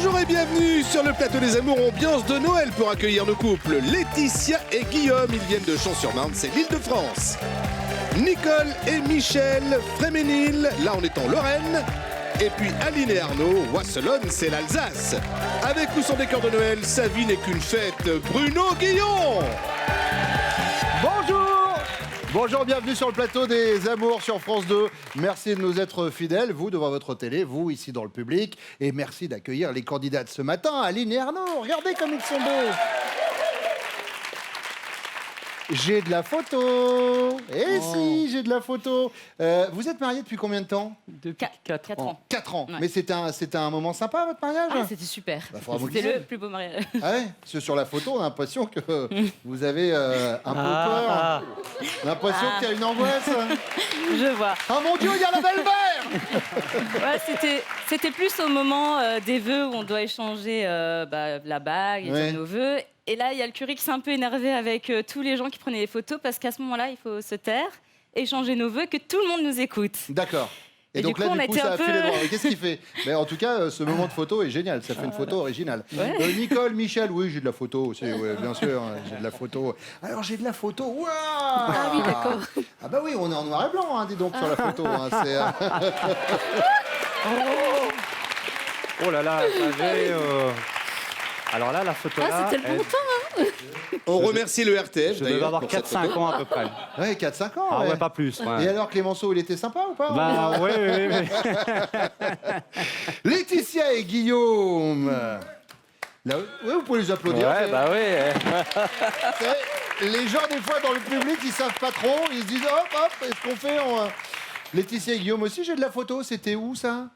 Bonjour et bienvenue sur le plateau des amours, ambiance de Noël pour accueillir nos couples Laetitia et Guillaume. Ils viennent de Champs-sur-Marne, c'est l'Île-de-France. Nicole et Michel, Fréménil, là on est en Lorraine. Et puis Aline et Arnaud, Wasselonne, c'est l'Alsace. Avec ou sans décor de Noël, sa vie n'est qu'une fête. Bruno Guillon. Bonjour. Bonjour, bienvenue sur le plateau des Amours sur France 2. Merci de nous être fidèles, vous devant votre télé, vous ici dans le public. Et merci d'accueillir les candidats de ce matin, Aline et Arnaud. Regardez comme ils sont beaux. J'ai de la photo. Eh si, j'ai de la photo. Vous êtes mariés depuis combien de temps? Depuis 4 ans. 4 ans. Ouais. Mais c'était un moment sympa, votre mariage? Ah, c'était super. Bah, faudra vous le C'était dire. le plus beau mariage. Ah ouais, parce que sur la photo, on a l'impression que vous avez un peu peur. On a l'impression qu'il y a une angoisse. Je vois. Oh mon Dieu, il y a la belle-mère. Ouais, c'était plus au moment des vœux où on doit échanger la bague et Ouais. dire nos vœux. Et là, il y a le curé qui s'est un peu énervé avec tous les gens qui prenaient les photos parce qu'à ce moment-là, il faut se taire, échanger nos vœux, que tout le monde nous écoute. D'accord. Et Et donc du là, coup, du on coup, était ça un a peu- fait les droits. Qu'est-ce qu'il fait? Mais en tout cas, ce moment de photo est génial. Ça fait une photo originale. Ouais. Nicole, Michel, oui, j'ai de la photo aussi. Oui, bien sûr, j'ai de la photo. Alors, j'ai de la photo. Waouh! Ah oui, d'accord. Ah bah oui, on est en noir et blanc, hein, dis donc, sur la photo. Hein, Oh là là, j'avais... Alors là, la photo là... C'était le bon temps. On remercie le RTF Je devais d'ailleurs avoir pour cette 4-5 photo. ans à peu près. Ouais, 4-5 ans. Ah ouais. ouais, pas plus. Ouais. Et alors, Clémenceau, il était sympa ou pas? Bah oui, oui, oui. Laetitia et Guillaume. Là, oui, vous pouvez les applaudir. Ouais, bah oui. Les gens, des fois, dans le public, ils savent pas trop. Ils se disent, hop, hop, est-ce qu'on fait Laetitia et Guillaume aussi, j'ai de la photo. C'était où, ça?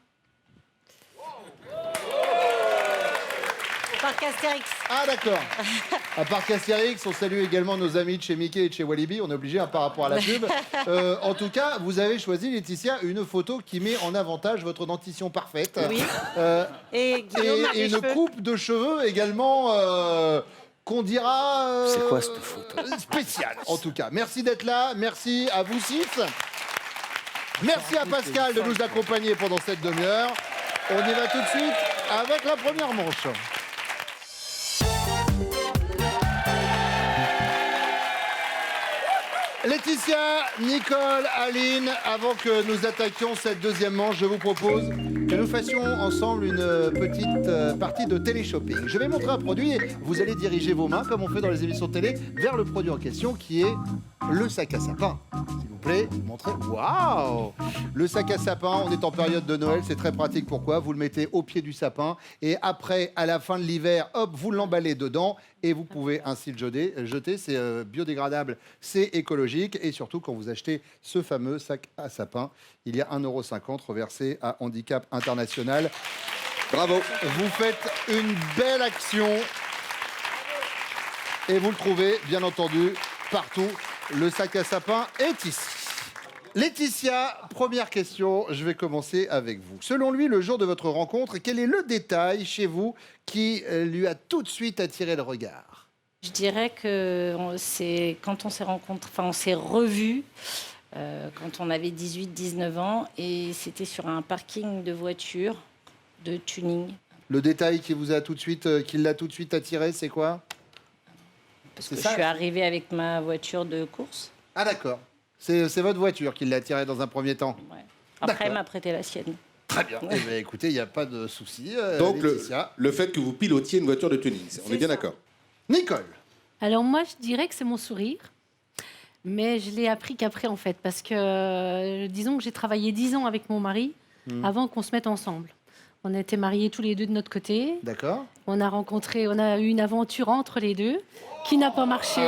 Parc Astérix. Ah, d'accord. À Parc Astérix, on salue également nos amis de chez Mickey et de chez Walibi. On est obligé par rapport à la pub. En tout cas, vous avez choisi, Laetitia, une photo qui met en avantage votre dentition parfaite. Oui. Et Guillaume a Et les une cheveux. coupe de cheveux également qu'on dira... C'est quoi cette photo? Spéciale, en tout cas. Merci d'être là. Merci à vous six. Merci à Pascal de nous accompagner pendant cette demi-heure. On y va tout de suite avec la première manche. Laetitia, Nicole, Aline, avant que nous attaquions cette deuxième manche, je vous propose que nous fassions ensemble une petite partie de télé-shopping. Je vais montrer un produit et vous allez diriger vos mains, comme on fait dans les émissions de télé, vers le produit en question qui est le sac à sapin. S'il vous plaît, montrez. Waouh! Le sac à sapin, on est en période de Noël, c'est très pratique. Pourquoi? Vous le mettez au pied du sapin et après, à la fin de l'hiver, hop, vous l'emballez dedans et vous pouvez ainsi le jeter. C'est biodégradable, c'est écologique et surtout quand vous achetez ce fameux sac à sapin, il y a 1,50 € reversé à Handicap International. Bravo. Vous faites une belle action et vous le trouvez, bien entendu, partout. Le sac à sapin est ici. Laetitia, première question, je vais commencer avec vous. Selon lui, le jour de votre rencontre, quel est le détail chez vous qui lui a tout de suite attiré le regard? Je dirais que c'est quand on s'est rencontrés, enfin on s'est revus quand on avait 18-19 ans et c'était sur un parking de voitures de tuning. Le détail qui vous a tout de suite, qui l'a tout de suite attiré, c'est quoi? Parce C'est que ça, je suis arrivée avec ma voiture de course. Ah d'accord. C'est votre voiture qui l'a attiré dans un premier temps. Ouais. Après, D'accord. elle m'a prêté la sienne. Très bien. Eh bien, écoutez, il n'y a pas de souci. Donc Laetitia. le fait que vous pilotiez une voiture de tuning, on est bien ça. d'accord. Nicole. Alors moi, je dirais que c'est mon sourire. Mais je l'ai appris qu'après, en fait. Parce que, disons que j'ai travaillé 10 ans avec mon mari avant qu'on se mette ensemble. On était mariés tous les deux de notre côté. D'accord. On a eu une aventure entre les deux qui n'a pas marché.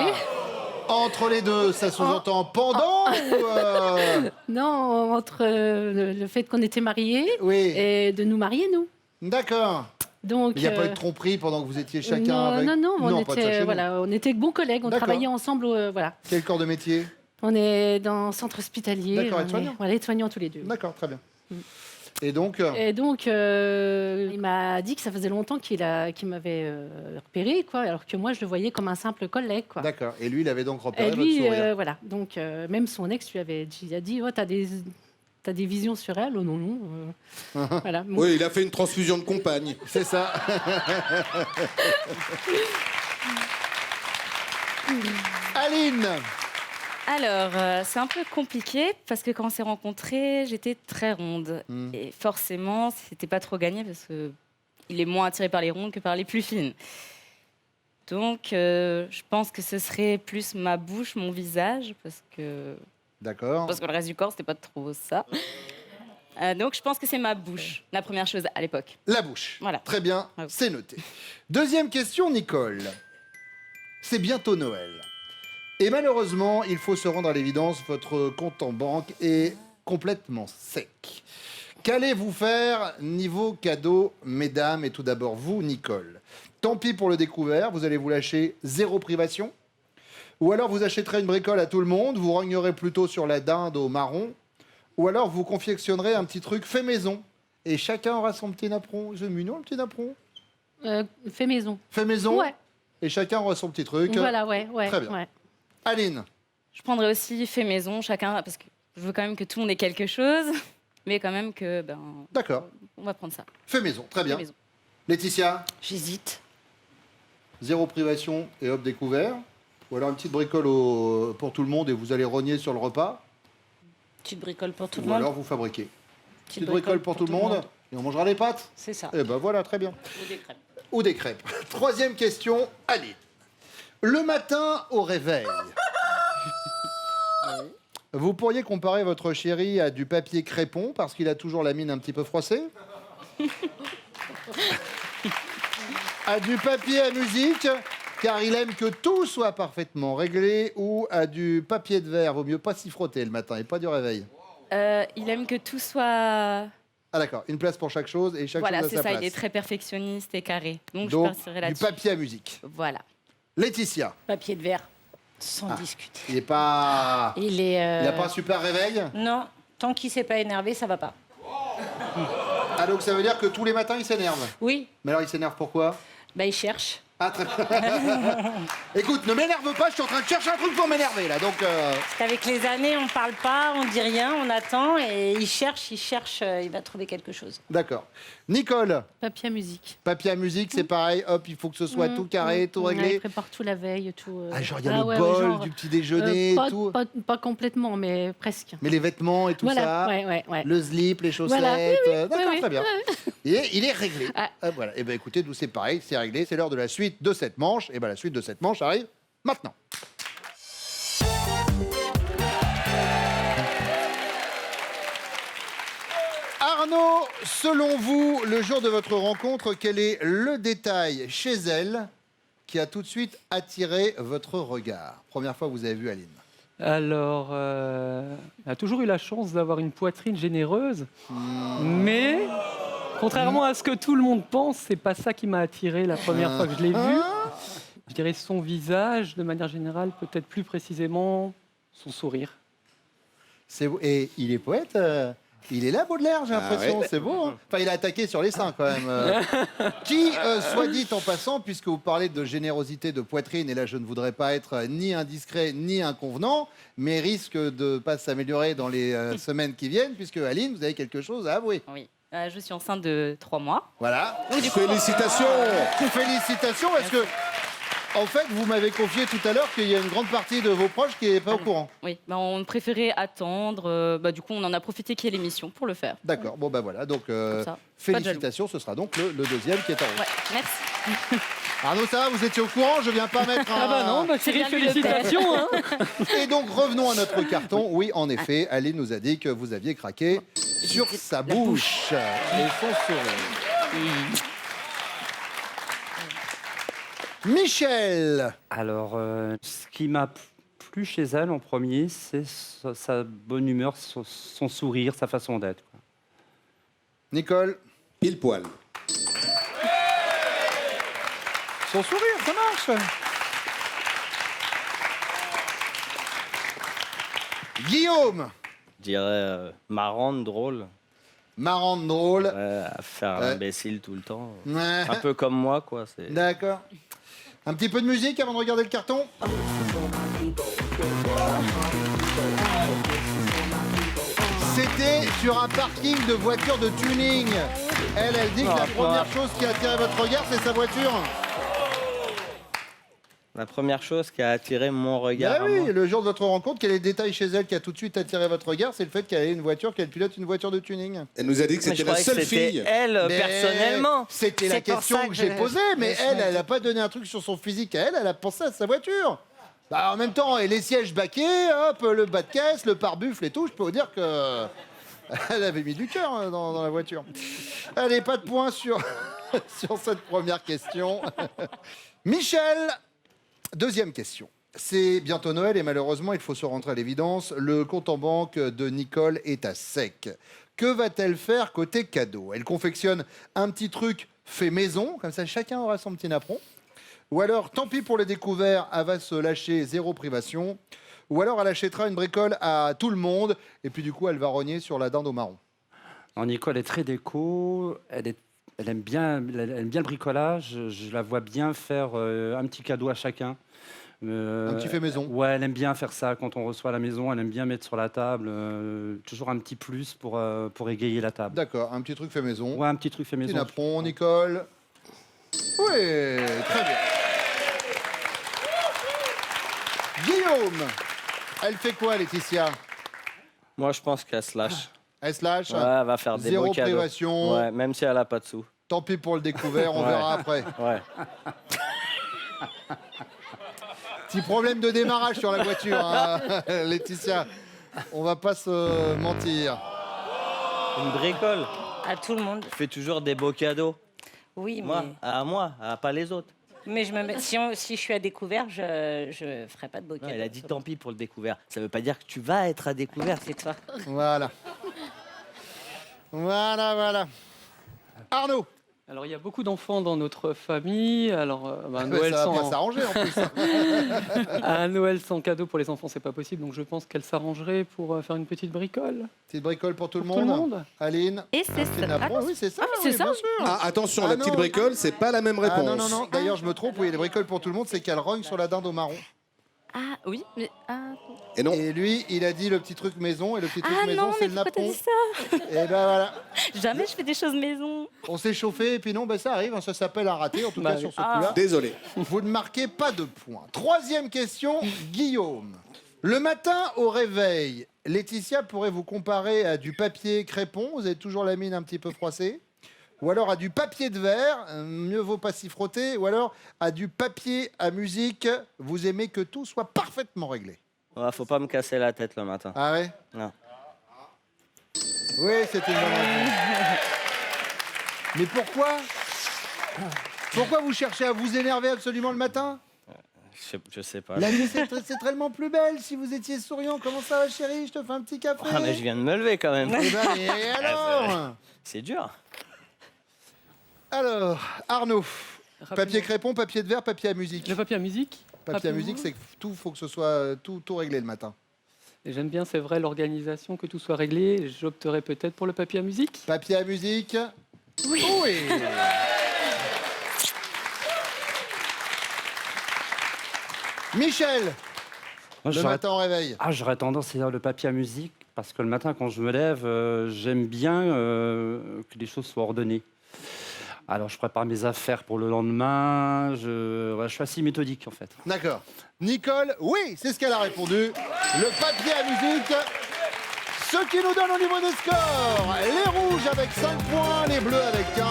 Entre les deux, ça sous-entend pendant ou Non, entre le fait qu'on était mariés Oui. et de nous marier, nous. D'accord. Donc, Il n'y a pas eu de tromperie pendant que vous étiez chacun non, avec... non, on pas de ça chez était, nous. voilà, on était bons collègues, on D'accord. travaillait ensemble, voilà. Quel corps de métier? On est dans un centre hospitalier. D'accord, on aide-soignant. est- Voilà, aide-soignants tous les deux. D'accord, très bien. Et donc Et donc, il m'a dit que ça faisait longtemps qu'il m'avait repéré, quoi, alors que moi, je le voyais comme un simple collègue, quoi. D'accord. Et lui, il avait donc repéré Et votre lui, sourire. voilà. Donc, même son ex lui avait dit, oh, t'as T'as des visions sur elle? Oh non, non. Voilà. Bon. Oui, il a fait une transfusion de compagne. C'est ça. Aline. Alors, c'est un peu compliqué parce que quand on s'est rencontrés, j'étais très ronde. Et forcément, c'était pas trop gagné parce qu'il est moins attiré par les rondes que par les plus fines. Donc, je pense que ce serait plus ma bouche, mon visage, parce que D'accord. le reste du corps, c'était pas trop ça. Donc, je pense que c'est ma bouche, la première chose à l'époque. La bouche. Voilà. Très bien, Bravo. c'est noté. Deuxième question, Nicole. C'est bientôt Noël. Et malheureusement, il faut se rendre à l'évidence, votre compte en banque est complètement sec. Qu'allez-vous faire niveau cadeau, mesdames? Et tout d'abord, vous, Nicole. Tant pis pour le découvert, vous allez vous lâcher 0 privation. Ou alors vous achèterez une bricole à tout le monde, vous rognerez plutôt sur la dinde au marron. Ou alors vous confectionnerez un petit truc fait maison. Et chacun aura son petit napperon. C'est mignon, le petit napperon. Fait maison. Fait maison. Ouais. Et chacun aura son petit truc. Voilà, ouais. Très bien. Ouais. Aline. Je prendrais aussi fait maison, chacun, parce que je veux quand même que tout le monde ait quelque chose, mais quand même que, D'accord. on va prendre ça. Fait maison. Très bien. Fait maison. Laetitia. J'hésite. 0 privation et hop découvert. Ou alors une petite bricole pour tout le monde et vous allez rogner sur le repas. Petite bricole pour tout le Ou monde. alors vous fabriquez. Petite bricole pour tout le monde. Et on mangera les pâtes. C'est ça. Et ben voilà, très bien. Ou des crêpes. Ou des crêpes. Troisième question, allez. Le matin au réveil, vous pourriez comparer votre chéri à du papier crépon parce qu'il a toujours la mine un petit peu froissée? À du papier à musique car il aime que tout soit parfaitement réglé, ou à du papier de verre, vaut mieux pas s'y frotter le matin et pas du réveil? Il aime que tout soit... Ah d'accord, une place pour chaque chose et chaque Voilà, chose à c'est sa ça, place. il est très perfectionniste et carré. Donc, Donc, je partirai du là-dessus. papier à musique. Voilà. Laetitia, Papier de verre. Sans discuter. il est pas... Il est. Il a pas un super réveil? Non, tant qu'il s'est pas énervé, ça va pas. Ah donc ça veut dire que tous les matins il s'énerve? Oui, Mais alors il s'énerve pourquoi? bah il cherche. Ah très bien. Écoute, ne m'énerve pas, je suis en train de chercher un truc pour m'énerver là, donc... Parce qu'avec les années, on parle pas, on dit rien, on attend et il cherche, il va trouver quelque chose. D'accord. Nicole, Papier à musique. papier à musique, c'est pareil, hop, il faut que ce soit tout carré, tout Ouais, il réglé. prépare tout la veille, tout. Ah genre il y a le ouais, bol genre, du petit déjeuner pas, et tout. pas complètement, mais presque. Mais les vêtements et tout Voilà, ça, ouais. le slip, les chaussettes, Voilà, oui, d'accord, oui, très bien. Et il est réglé. Ah. Voilà, et ben écoutez, nous c'est pareil, c'est réglé, c'est l'heure de la suite de cette manche. Et ben la suite de cette manche arrive maintenant. Arnaud, selon vous, le jour de votre rencontre, quel est le détail chez elle qui a tout de suite attiré votre regard? Première fois que vous avez vu Aline. Alors, elle a toujours eu la chance d'avoir une poitrine généreuse, mais contrairement à ce que tout le monde pense, c'est pas ça qui m'a attiré la première fois que je l'ai vue. Je dirais son visage, de manière générale, peut-être plus précisément son sourire. Et il est poète il est là, Baudelaire, j'ai l'impression, ouais. c'est beau. Hein, enfin, il a attaqué sur les seins, quand même. Qui, soit dit en passant, puisque vous parlez de générosité de poitrine, et là, je ne voudrais pas être ni indiscret, ni inconvenant, mais risque de ne pas s'améliorer dans les semaines qui viennent, puisque, Aline, vous avez quelque chose à avouer. Oui. Je suis enceinte de 3 mois. Voilà. Félicitations. Félicitations, parce que, en fait, vous m'avez confié tout à l'heure qu'il y a une grande partie de vos proches qui n'est pas au courant. Oui, on préférait attendre. Du coup, on en a profité qu'il y ait l'émission pour le faire. D'accord, bon, ben voilà, donc, ça. félicitations, ce sera donc le deuxième qui est en route. Ouais, merci. Arnaud, ça va, vous étiez au courant? Je viens pas mettre un... Ah bah non, bah Thierry, bien lu le félicitations hein. Et donc, revenons à notre carton. Oui, en effet, Aline nous a dit que vous aviez craqué sur sa bouche et son sourire. Michel, Alors, ce qui m'a plu chez elle en premier, c'est sa bonne humeur, son sourire, sa façon d'être, quoi. Nicole, Pile poil. son sourire, ça marche. Guillaume, Je dirais marrante, drôle, marrante, drôle. à faire Ouais. l'imbécile tout le temps. Ouais. Un peu comme moi, quoi. C'est... D'accord. Un petit peu de musique avant de regarder le carton. C'était sur un parking de voitures de tuning. Elle dit que la première chose qui a attiré votre regard, c'est sa voiture. La première chose qui a attiré mon regard. Ah oui, le jour de votre rencontre, quel est le détail chez elle qui a tout de suite attiré votre regard? C'est le fait qu'elle ait une voiture, qu'elle pilote une voiture de tuning. Elle nous a dit que c'était la seule fille. Elle, Mais personnellement. C'était la C'est pour question ça que que j'ai je- posée, mais elle n'a pas donné un truc sur son physique à elle, elle a pensé à sa voiture. Bah, en même temps, et les sièges baquets, hop, le bas de caisse, le pare-buffle et tout, je peux vous dire que elle avait mis du cœur dans la voiture. Allez, pas de points sur, sur cette première question. Michel, deuxième question. C'est bientôt Noël et malheureusement, il faut se rentrer à l'évidence, le compte en banque de Nicole est à sec. Que va-t-elle faire côté cadeau? Elle confectionne un petit truc fait maison, comme ça chacun aura son petit napperon. Ou alors, tant pis pour les découverts, elle va se lâcher zéro privation. Ou alors, elle achètera une bricole à tout le monde et puis du coup, elle va rogner sur la dinde au marron. Non, Nicole est très déco, elle aime bien le bricolage. Je la vois bien faire un petit cadeau à chacun. Un petit fait maison. Ouais, elle aime bien faire ça quand on reçoit à la maison. Elle aime bien mettre sur la table toujours un petit plus pour égayer la table. D'accord, un petit truc fait maison. Ouais, un petit truc fait Petit maison. napperon, Nicole. Oui, très bien. Guillaume, elle fait quoi, Laetitia? Moi, je pense qu'elle se lâche. Elle se lâche. Ouais, elle va faire des Zéro beaux cadeaux. privation. Ouais, même si elle a pas de sous. Tant pis pour le découvert, on Ouais. verra après. Ouais. Petit problème de démarrage sur la voiture, hein, Laetitia. On va pas se mentir. Une bricole. À tout le monde. Je fais toujours des beaux cadeaux. Oui, Moi, pas les autres. mais si je suis à découvert, je ferai pas de beau Non, cadeau. elle a dit tant pis pour le découvert. Ça veut pas dire que tu vas être à découvert. C'est toi. Voilà. Voilà. Arnaud. Alors, il y a beaucoup d'enfants dans notre famille. Alors, Noël Ça va pas sans... s'arranger en plus. un Noël sans cadeau pour les enfants, c'est pas possible. Donc, je pense qu'elle s'arrangerait pour faire une petite bricole. Petite bricole pour tout le Pour monde. Aline. Et c'est Petit ça. napperon, oui, c'est ça. Ah, c'est oui, ça. bien sûr. Ah, attention, Ah, la petite non. bricole, c'est pas la même réponse. Ah non. D'ailleurs, je me trompe. Oui, les bricoles pour tout le monde, c'est qu'elle rogne sur la dinde au marron. Ah oui, mais Et non. Et lui, il a dit le petit truc maison. Et le petit truc ah maison, non, c'est mais le pourquoi t'as napperon. dit ça? Et ben voilà. Jamais je fais des choses maison. On s'est chauffé et puis non, ben ça arrive. hein, ça s'appelle un raté, en tout cas sur ce coup-là. Désolé. Vous ne marquez pas de points. Troisième question, Guillaume. Le matin au réveil, Laetitia pourrait vous comparer à du papier crépon. Vous avez toujours la mine un petit peu froissée. Ou alors à du papier de verre, mieux vaut pas s'y frotter. Ou alors à du papier à musique, vous aimez que tout soit parfaitement réglé. Ouais, faut pas me casser la tête le matin. Ah ouais? Non. Oui, c'était une bonne réponse. Mais pourquoi? Pourquoi vous cherchez à vous énerver absolument le matin? Je sais pas. La vie, c'est tellement plus belle si vous étiez souriant. Comment ça va, chérie? Je te fais un petit café. Ah, mais je viens de me lever quand même. Eh ben, et alors? C'est dur. Alors, Arnaud, Rapidement. papier crépon, papier de verre, papier à musique. Le papier à musique. Papier à rapidement. musique, c'est que tout faut que ce soit tout réglé le matin. Et j'aime bien, c'est vrai, l'organisation, que tout soit réglé. J'opterais peut-être pour le papier à musique. Papier à musique. Oui. Michel, Moi, le matin au réveil. j'aurais tendance à dire le papier à musique parce que le matin, quand je me lève, j'aime bien que les choses soient ordonnées. Alors, je prépare mes affaires pour le lendemain. Je suis assez méthodique, en fait. D'accord. Nicole, oui, c'est ce qu'elle a répondu. Le papier à musique. Ce qui nous donne au niveau des scores, les rouges avec 5 points, les bleus avec 15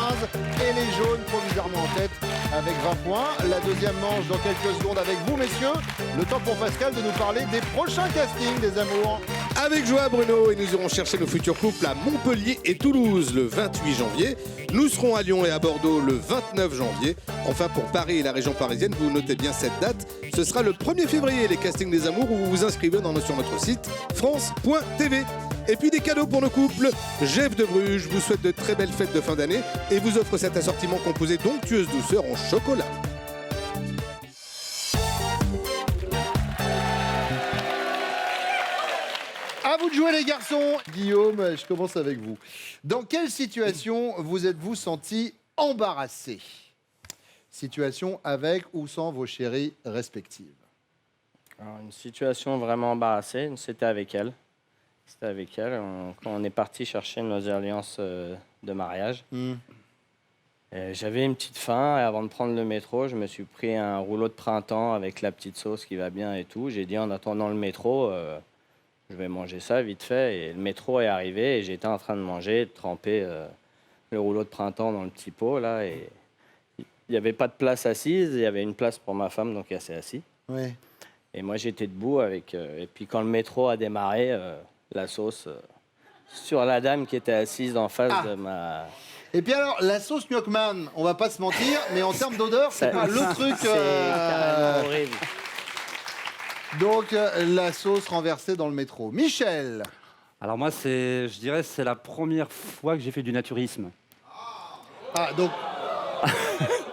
et les jaunes provisoirement en tête avec 20 points. La deuxième manche dans quelques secondes avec vous, messieurs. Le temps pour Pascal de nous parler des prochains castings des amours. Avec joie, Bruno, et nous irons chercher nos futurs couples à Montpellier et Toulouse le 28 janvier. Nous serons à Lyon et à Bordeaux le 29 janvier. Enfin, pour Paris et la région parisienne, vous notez bien cette date. Ce sera le 1er février, les castings des amours, où vous vous inscrivez sur notre site France.tv. Et puis des cadeaux pour nos couples. Jeff de Bruges vous souhaite de très belles fêtes de fin d'année et vous offre cet assortiment composé d'onctueuses douceurs en chocolat. À vous de jouer, les garçons. Guillaume, je commence avec vous. Dans quelle situation vous êtes-vous senti embarrassé? Situation avec ou sans vos chéris respectives. Alors, une situation vraiment embarrassée, c'était avec elle. C'était avec elle. Quand on est parti chercher nos alliances de mariage. J'avais une petite faim et avant de prendre le métro, je me suis pris un rouleau de printemps avec la petite sauce qui va bien et tout. J'ai dit en attendant le métro, je vais manger ça vite fait. Et le métro est arrivé et j'étais en train de manger, de tremper le rouleau de printemps dans le petit pot là. Et il n'y avait pas de place assise, il y avait une place pour ma femme, donc elle s'est assise. Ouais. Et moi j'étais debout avec. Et puis quand le métro a démarré, la sauce sur la dame qui était assise en face de ma. Et puis alors, la sauce Gnocchman, on va pas se mentir, mais en termes d'odeur, c'est pas le truc. C'est carrément horrible. Donc, la sauce renversée dans le métro. Michel. Alors moi, je dirais, c'est la première fois que j'ai fait du naturisme. Ah, donc,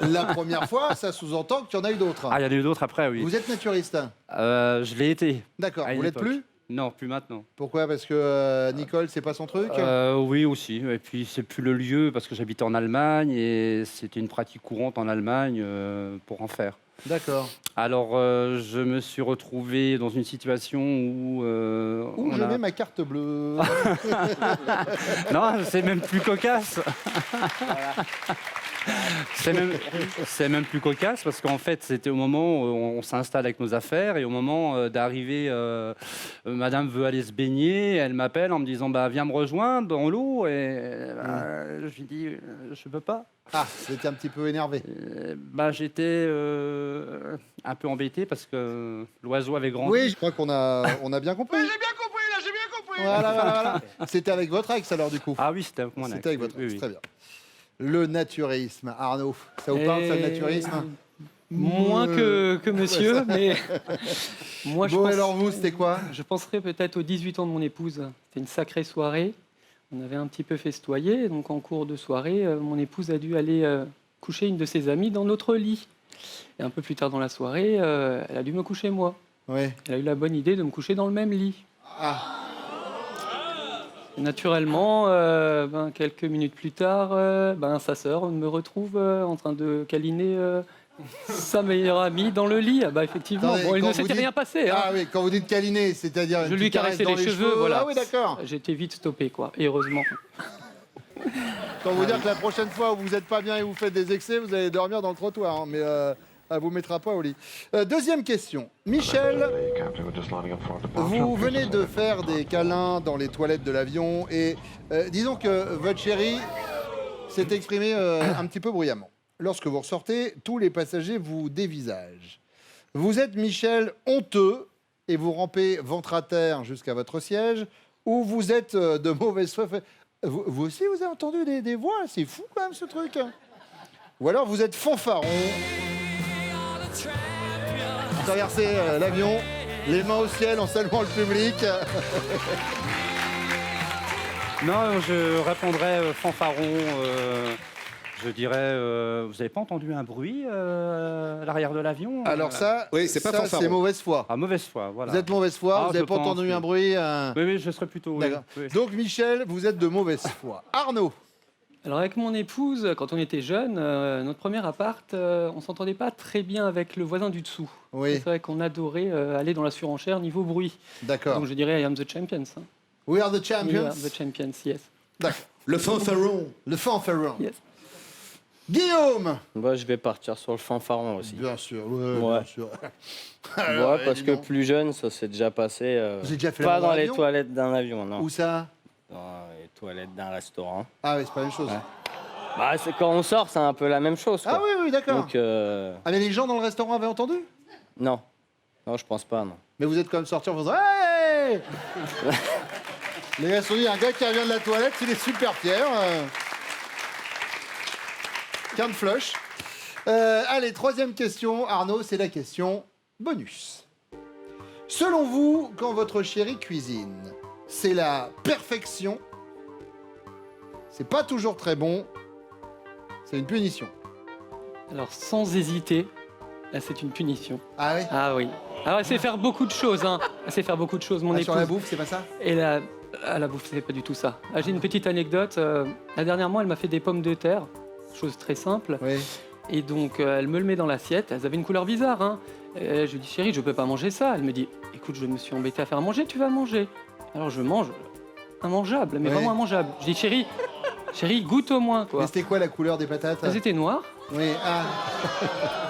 la première fois, ça sous-entend qu'il y en a eu d'autres. Ah, il y en a eu d'autres après, oui. Vous êtes naturiste? Je l'ai été. D'accord, à une vous l'êtes époque. plus? Non, plus maintenant. Pourquoi? Parce que Nicole, c'est pas son truc? Oui, aussi. Et puis, c'est plus le lieu, parce que j'habitais en Allemagne et c'était une pratique courante en Allemagne pour en faire. D'accord. Alors, je me suis retrouvé dans une situation où... Où je mets ma carte bleue? Non, c'est même plus cocasse. C'est même plus cocasse parce qu'en fait, c'était au moment où on s'installe avec nos affaires et au moment d'arriver, madame veut aller se baigner, elle m'appelle en me disant bah, viens me rejoindre dans l'eau et je lui dis je peux pas. Ah, vous étiez un petit peu énervé. J'étais un peu embêté parce que l'oiseau avait grandi. Oui, je crois qu'on a bien compris. J'ai bien compris, là, j'ai bien compris. Voilà. C'était avec votre ex alors du coup? Ah oui, c'était avec mon ex. C'était avec votre ex, Oui. très bien. Le naturisme, Arnaud, ça vous parle, ça, le naturisme? Moins que monsieur, mais moi je Bon, pense... alors vous, c'était quoi? Je penserais peut-être aux 18 ans de mon épouse. C'était une sacrée soirée. On avait un petit peu festoyé. Donc en cours de soirée, mon épouse a dû aller coucher une de ses amies dans notre lit. Et un peu plus tard dans la soirée, elle a dû me coucher moi. Ouais. Elle a eu la bonne idée de me coucher dans le même lit. Ah. Et naturellement, quelques minutes plus tard, sa sœur me retrouve en train de câliner sa meilleure amie dans le lit. Ah bah effectivement, Attendez, il quand ne vous s'était dites- rien passé. Hein. Ah oui, quand vous dites câliner, c'est-à-dire Je lui caressais les cheveux, voilà. Ah oui, d'accord. J'ai été vite stoppé, quoi. Et heureusement. Quand vous dire que la prochaine fois où vous n'êtes pas bien et vous faites des excès, vous allez dormir dans le trottoir, hein, mais elle vous mettra pas au lit. Deuxième question. Michel, vous venez de faire des câlins dans les toilettes de l'avion et disons que votre chérie s'est exprimée un petit peu bruyamment. Lorsque vous ressortez, tous les passagers vous dévisagent. Vous êtes, Michel, honteux et vous rampez ventre à terre jusqu'à votre siège, ou vous êtes de mauvaise foi. Vous aussi, vous avez entendu des voix? C'est fou quand même ce truc. Ou alors vous êtes fanfaron. Vous traversez l'avion, les mains au ciel en saluant le public. Non, je répondrais fanfaron. Je dirais, vous n'avez pas entendu un bruit à l'arrière de l'avion? Alors ça, Oui, c'est pas ça, fanfaron. c'est mauvaise foi. Ah, mauvaise foi, voilà. Vous êtes mauvaise foi, Ah, vous n'avez je pas pense, entendu oui. un bruit. Oui, je serais plutôt... Oui, D'accord. oui. Donc Michel, vous êtes de mauvaise foi. Arnaud, Alors avec mon épouse, quand on était jeunes, notre premier appart, on s'entendait pas très bien avec le voisin du dessous. oui, C'est vrai qu'on adorait aller dans la surenchère niveau bruit. d'accord. Donc je dirais I am the champions. Hein. We are the We champions. are the champions, yes. D'accord. Le fanfaron. Le fanfaron. Yes. Guillaume. Moi, je vais partir sur le fanfaron aussi. Bien sûr, ouais, Ouais. bien sûr. Ouais, parce que évidemment. plus jeune, ça s'est déjà passé. Vous avez déjà fait pas l'amour dans les l'avion toilettes d'un avion, non. Où ça? Dans les toilettes d'un restaurant. Ah oui, c'est pas la même chose. Ouais. Bah, c'est quand on sort, c'est un peu la même chose. Quoi. Ah oui, d'accord. Donc, Ah mais les gens dans le restaurant avaient entendu? non. Non, je pense pas, non. Mais vous êtes quand même sortis en faisant hey. Les gars sont dit, un gars qui revient de la toilette, il est super fier. Can't flush. Allez, troisième question, Arnaud, c'est la question bonus. Selon vous, quand votre chérie cuisine, c'est la perfection, c'est pas toujours très bon, c'est une punition. Alors sans hésiter, là c'est une punition. Ah oui? Ah oui. Alors elle sait faire beaucoup de choses. Hein. Elle sait faire beaucoup de choses, mon Ah, épouse. sur la bouffe, c'est pas ça? Et la bouffe, c'est pas du tout ça. Ah, j'ai une petite anecdote. Dernièrement, elle m'a fait des pommes de terre, chose très simple. Oui. Et donc, elle me le met dans l'assiette. Elles avaient une couleur bizarre. Hein. Et je lui dis, chérie, je peux pas manger ça. Elle me dit, écoute, je me suis embêtée à faire manger, tu vas manger. Alors je mange. immangeable, mais Ouais. vraiment immangeable. Je dis chérie, goûte au moins, Mais quoi. c'était quoi la couleur des patates? Elles étaient noires. Oui, ah.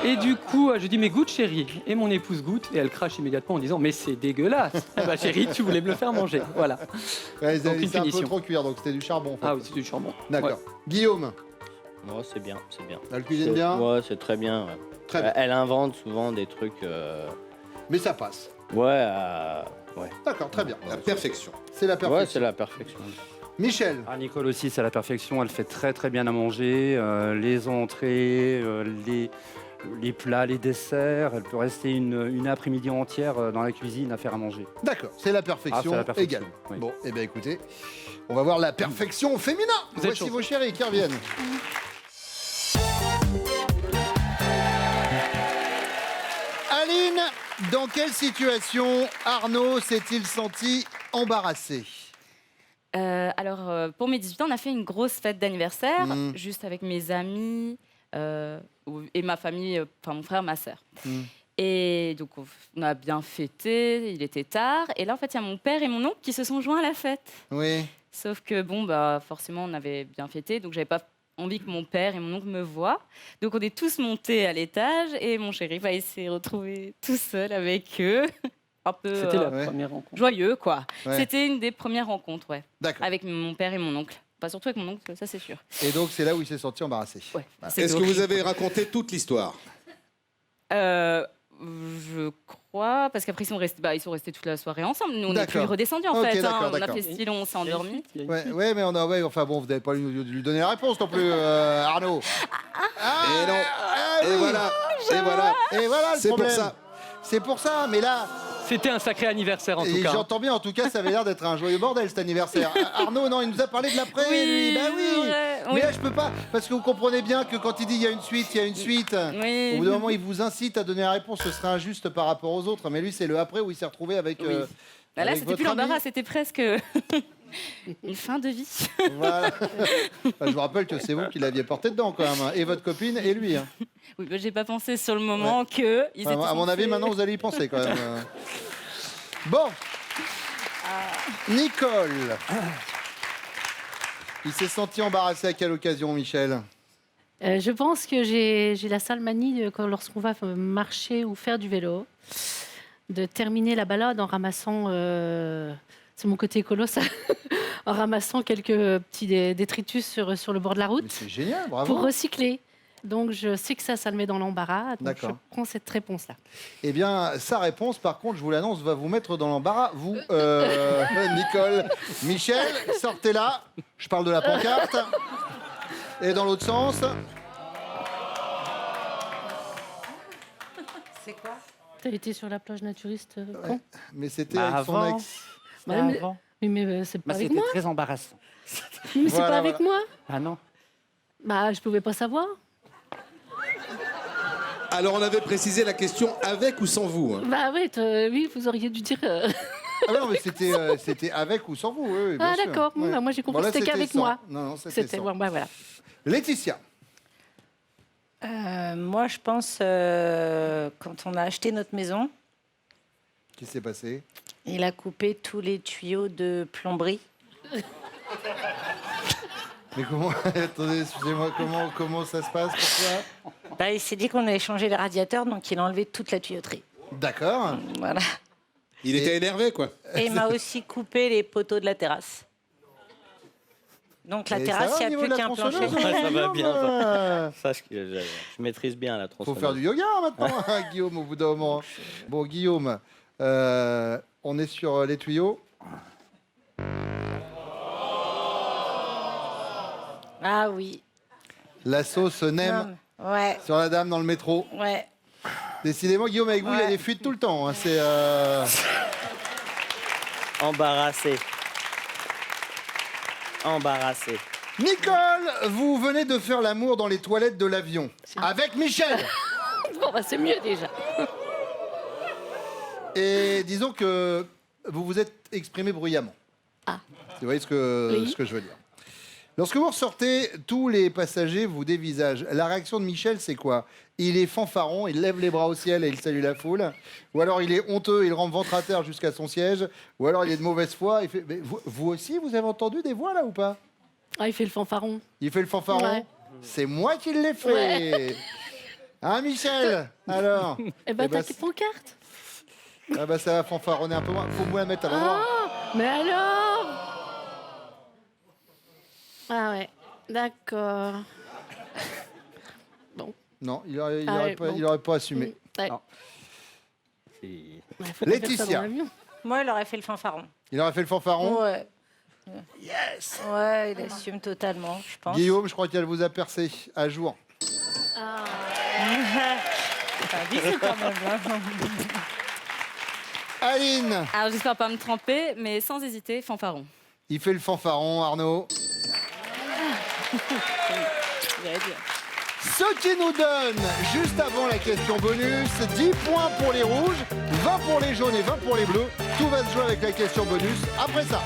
Et du coup, je dis mais goûte chérie. Et mon épouse goûte et elle crache immédiatement en disant mais c'est dégueulasse. Ah bah chérie, tu voulais me le faire manger. Voilà. Ouais, ils Donc, avaient une laissé un peu punition. trop cuire, donc c'était du charbon. En fait. Ah oui, c'est du charbon. D'accord. Ouais. Guillaume, Bon, c'est bien, c'est bien. elle cuisine bien? Ouais, c'est très bien. Ouais. Très bien. Elle invente souvent des trucs. Mais ça passe. Ouais, ouais. D'accord, très bien. La perfection. C'est la Ouais, perfection. c'est la perfection. Michel, Ah, Nicole aussi, c'est à la perfection. Elle fait très très bien à manger. Les entrées, les plats, les desserts. Elle peut rester une après-midi entière dans la cuisine à faire à manger. d'accord, c'est la Ah, perfection, c'est la perfection, égale. oui. Bon, eh bien écoutez, on va voir la perfection féminin. Vous êtes Voici chaud. vos chéris qui reviennent. Aline, dans quelle situation Arnaud s'est-il senti embarrassé? Alors, pour mes 18 ans, on a fait une grosse fête d'anniversaire, Mm. juste avec mes amis et ma famille, enfin mon frère, ma sœur. Mm. Et donc, on a bien fêté, il était tard. Et là, en fait, il y a mon père et mon oncle qui se sont joints à la fête. Oui. Sauf que, bon, bah, forcément, on avait bien fêté, donc j'avais pas envie que mon père et mon oncle me voient. Donc, on est tous montés à l'étage et mon chéri, bah, il s'est retrouvé tout seul avec eux. Un peu C'était la ouais. première rencontre. joyeux, quoi. Ouais. C'était une des premières rencontres, ouais, D'accord. avec mon père et mon oncle. Pas surtout avec mon oncle, ça c'est sûr. Et donc c'est là où il s'est senti embarrassé. Ouais. Voilà. C'était Est-ce que vous horrible. avez raconté toute l'histoire? Je crois, parce qu'après ils sont restés toute la soirée ensemble. Nous on n'est plus D'accord. redescendus en Ok, fait. d'accord, On a d'accord. fait style, on s'est endormi. Il y a une Ouais, suite. ouais, mais on a, ouais, enfin bon, vous n'avez pas lui donner la réponse non plus, Arnaud. Ah, Et non. ah, Et oui. voilà. Et voilà. Et voilà le C'est pour problème. ça. C'est pour ça, mais là, C'était un sacré anniversaire en tout et cas. j'entends bien, en tout cas, ça avait l'air d'être un joyeux bordel cet anniversaire. Arnaud, non, il nous a parlé de l'après, lui. Bah oui. ouais, Mais là, je peux pas, parce que vous comprenez bien que quand il dit il y a une suite, il y a une suite. oui. Au bout d'un moment, il vous incite à donner la réponse, ce serait injuste par rapport aux autres. Mais lui, c'est le après où il s'est retrouvé avec. Oui. Bah là, avec c'était votre plus l'embarras, ami. c'était presque une fin de vie. Voilà. Enfin, je vous rappelle que c'est vous qui l'aviez porté dedans quand même, hein. Et votre copine et lui. Hein. Oui, mais j'ai pas pensé sur le moment que. Ils Enfin, étaient à mon avis, censés- maintenant, vous allez y penser quand même. Bon. Nicole. Il s'est senti embarrassé à quelle occasion, Michel? Je pense que j'ai la sale manie, lorsqu'on va marcher ou faire du vélo, de terminer la balade en ramassant, c'est mon côté écolo ça, en ramassant quelques petits détritus sur le bord de la Mais route c'est génial, bravo. pour recycler. Donc je sais que ça me met dans l'embarras. Donc je D'accord. prends cette réponse-là. Eh bien, sa réponse, par contre, je vous l'annonce, va vous mettre dans l'embarras. Vous, Nicole, Michel, sortez là. Je parle de la pancarte. Et dans l'autre sens. C'est quoi? T'as été sur la plage naturiste quand? Mais c'était Bah, avec son avant. ex. Bah, Bah, mais- avant. Oui, mais c'est Bah, pas avec c'était moi. très embarrassant. Mais c'est Voilà, pas avec moi. Ah non. Bah, je pouvais pas savoir. Alors on avait précisé la question avec ou sans vous, hein. Bah oui, oui, vous auriez dû dire. Ah non, mais c'était avec ou sans vous. Oui, oui, bien Ah sûr. d'accord. Bon, Ouais. bah, moi j'ai compris Bon, là, que c'était qu'avec sans. moi. Non, non, c'était C'était sans. bon, bah, voilà. Laetitia. Moi, je pense quand on a acheté notre maison, Qu'est-ce qui s'est passé? il a coupé tous les tuyaux de plomberie. Mais comment? Attendez, excusez-moi, comment ça se passe? Pourquoi? Bah, il s'est dit qu'on allait changer les radiateurs, donc il a enlevé toute la tuyauterie. D'accord. Voilà. Il était énervé, quoi. Et il m'a aussi coupé les poteaux de la terrasse. Donc la Et ça terrasse, va, au il n'y a niveau plus de la qu'un plancher. tronçonneuse, Ça va Guillaume, bien, ça. euh, Sache que je maîtrise bien la Faut tronçonneuse. faire du yoga maintenant, hein, Guillaume, au bout d'un moment. Bon, Guillaume, on est sur les tuyaux. Ah oui. La sauce nem Non, ouais, sur la dame dans le métro. ouais. Décidément, Guillaume, avec vous, il y a Ouais. des fuites tout le temps. Hein. C'est Embarrassé. Embarrassé. Nicole, vous venez de faire l'amour dans les toilettes de l'avion avec Michel. Bon, bah, c'est mieux déjà. Et disons que vous vous êtes exprimé bruyamment. Ah. Vous voyez ce que Oui. je veux dire. Lorsque vous ressortez, tous les passagers vous dévisagent. La réaction de Michel, c'est quoi? Il est fanfaron, il lève les bras au ciel et il salue la foule. Ou alors il est honteux, il rampe ventre à terre jusqu'à son siège. Ou alors il est de mauvaise foi. Il fait... Mais vous aussi, vous avez entendu des voix là ou pas? Ah, il fait le fanfaron. Il fait le fanfaron? Ouais. C'est moi qui l'ai fait. Ouais. Hein, Michel? Alors? Eh ben, Eh ben, t'as tes pancartes. Ah bah ça va fanfaronner un peu moins. Faut moins la mettre à l'endroit. Mais alors? Ah ouais, d'accord. Bon. Non, il aurait, bon. il aurait pas assumé. Ouais. Non. Ouais, faut pas faire ça Laetitia. dans l'avion. Moi, il aurait fait le fanfaron. Il aurait fait le fanfaron. Ouais. Yes. Ouais, il assume totalement, je pense. Guillaume, je crois qu'elle vous a percé à jour. Ah. C'est un bisou quand même. Hein. Aline, Alors j'espère pas me tromper, mais sans hésiter, fanfaron. il fait le fanfaron, Arnaud. Ce qui nous donne, juste avant la question bonus, 10 points pour les rouges, 20 pour les jaunes et 20 pour les bleus. Tout va se jouer avec la question bonus après ça.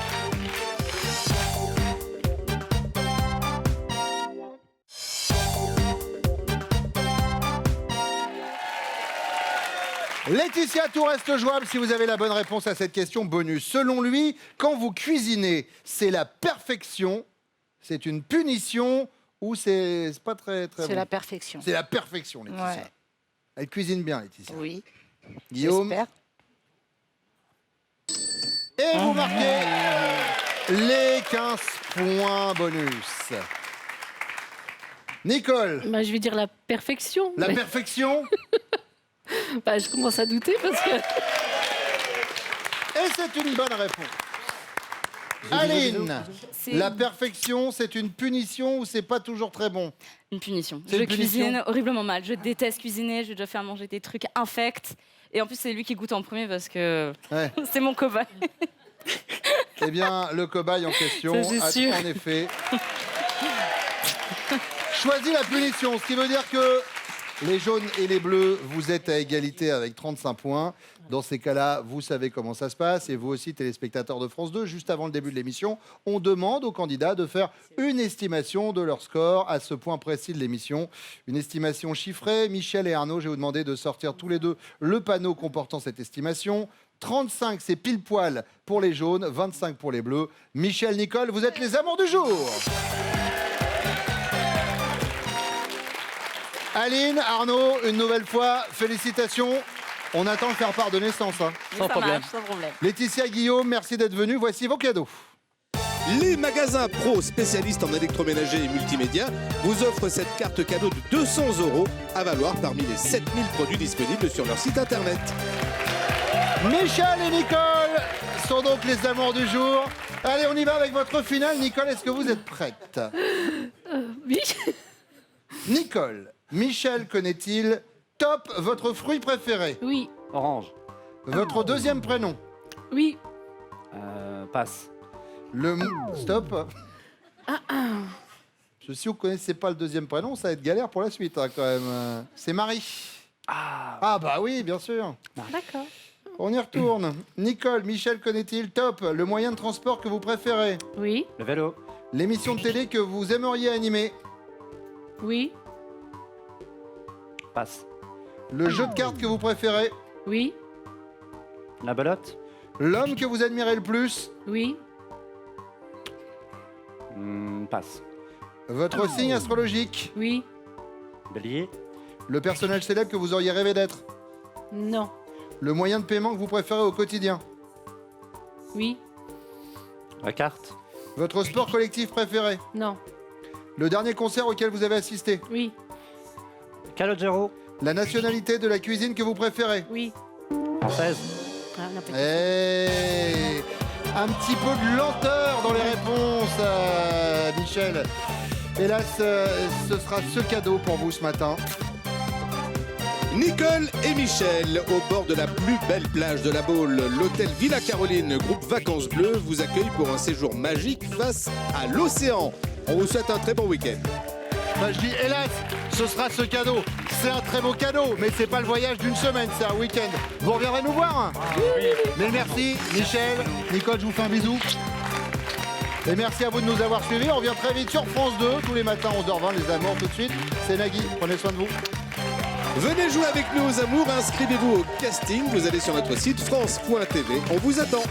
Laetitia, tout reste jouable si vous avez la bonne réponse à cette question bonus. Selon lui, quand vous cuisinez, c'est la perfection, c'est une punition ou c'est pas très C'est bon? la perfection. C'est la perfection, Laetitia. Ouais. Elle cuisine bien, Laetitia. Oui. Guillaume. J'espère. Et vous marquez les 15 points bonus. Nicole, Bah, je vais dire la perfection. la mais- perfection. Bah, je commence à douter parce que. Et c'est une bonne réponse. Aline, C'est la perfection, c'est une punition ou c'est pas toujours très bon? une punition. C'est Je une punition cuisine horriblement mal. Je déteste cuisiner. J'ai déjà fait à manger des trucs infects. Et en plus, c'est lui qui goûte en premier parce que Ouais. c'est mon cobaye. Eh bien, le cobaye en question Ça, c'est a sûr. en effet choisi la punition, ce qui veut dire que les jaunes et les bleus, vous êtes à égalité avec 35 points. Dans ces cas-là, vous savez comment ça se passe. Et vous aussi, téléspectateurs de France 2, juste avant le début de l'émission, on demande aux candidats de faire une estimation de leur score à ce point précis de l'émission. Une estimation chiffrée. Michel et Arnaud, je vais vous demander de sortir tous les deux le panneau comportant cette estimation. 35, c'est pile poil pour les jaunes, 25 pour les bleus. Michel, Nicole, vous êtes les amours du jour. Aline, Arnaud, une nouvelle fois, félicitations. On attend le faire-part de naissance. Hein. Mais Sans ça problème. marche, sans problème. Laetitia, Guillaume, merci d'être venus. Voici vos cadeaux. Les magasins pro spécialistes en électroménager et multimédia vous offrent cette carte cadeau de 200 € à valoir parmi les 7000 produits disponibles sur leur site internet. Michel et Nicole sont donc les amours du jour. Allez, on y va avec votre finale. Nicole, est-ce que vous êtes prête? Oui. Nicole, Michel connaît-il top votre fruit préféré? Oui. Orange. Votre deuxième prénom? Oui. Passe. Stop. Si vous ne connaissez pas le deuxième prénom, ça va être galère pour la suite, hein, quand même. C'est Marie. Ah bah oui, bien sûr. D'accord. On y retourne. Nicole, Michel connaît-il top le moyen de transport que vous préférez? Oui. Le vélo. L'émission de télé que vous aimeriez animer? Oui. Passe. Le jeu de cartes que vous préférez? Oui. La belote. L'homme que vous admirez le plus? Oui. Passe. Votre signe astrologique? Oui. Bélier. Le personnage célèbre que vous auriez rêvé d'être? Non. Le moyen de paiement que vous préférez au quotidien? Oui. La carte. Votre sport collectif préféré? Non. Le dernier concert auquel vous avez assisté? Oui. Calogero. La nationalité de la cuisine que vous préférez? Oui. Française. Ah, on a pas dit. Et un petit peu de lenteur dans les réponses, Michel. Hélas, ce sera ce cadeau pour vous ce matin. Nicole et Michel, au bord de la plus belle plage de la Baule, l'hôtel Villa Caroline, groupe Vacances Bleues, vous accueille pour un séjour magique face à l'océan. On vous souhaite un très bon week-end. Bah, je dis hélas, ce sera ce cadeau. C'est un très beau cadeau, mais c'est pas le voyage d'une semaine, c'est un week-end. Vous reviendrez nous voir. Mais merci, Michel, Nicole, je vous fais un bisou. Et merci à vous de nous avoir suivis. On revient très vite sur France 2, tous les matins 11h20, les amours. Tout de suite, c'est Nagui. Prenez soin de vous. Venez jouer avec nous aux amours, inscrivez-vous au casting. Vous allez sur notre site France.tv. On vous attend.